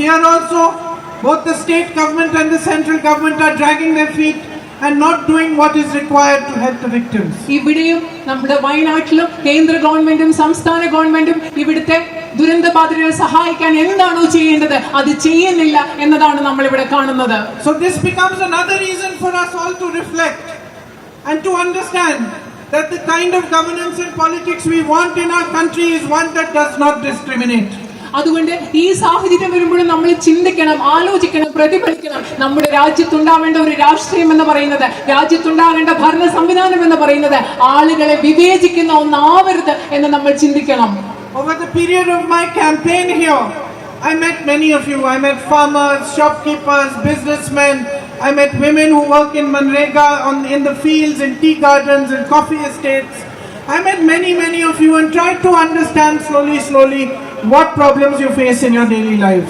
here also, both the state government and the central government are dragging their feet and not doing what is required to help the victims. ഇവിടെയും നമ്മുടെ വയനാട്ടിലും കേന്ദ്ര ഗവൺമെന്റും സംസ്ഥാന ഗവൺമെന്റും ഇവിടുത്തെ ദുരന്തബാധിതരെ സഹായിക്കാൻ എന്താണോ ചെയ്യേണ്ടത് അത് ചെയ്യുന്നില്ല എന്നതാണ് നമ്മൾ ഇവിടെ കാണുന്നത്. So this becomes another reason for us all to reflect and to understand that the kind of governance and politics we want in our country is one that does not discriminate. അതുകൊണ്ട് ഈ സാഹചര്യം വരുമ്പോഴും നമ്മൾ ചിന്തിക്കണം, ആലോചിക്കണം, പ്രതിഫലിക്കണം. നമ്മുടെ രാജ്യത്തുണ്ടാവേണ്ട ഒരു രാഷ്ട്രീയം എന്ന് പറയുന്നത്, രാജ്യത്തുണ്ടാകേണ്ട ഭരണ സംവിധാനം എന്ന് പറയുന്നത് ആളുകളെ വിവേചിക്കുന്ന ഒന്നാവരുത് എന്ന് നമ്മൾ ചിന്തിക്കണം. Over the period of my campaign here, I met many of you. I met farmers, shopkeepers, businessmen. I met women who work in Manrega, in the fields, in tea gardens, in coffee estates. I met many of you and tried to understand slowly what problems you face in your daily lives.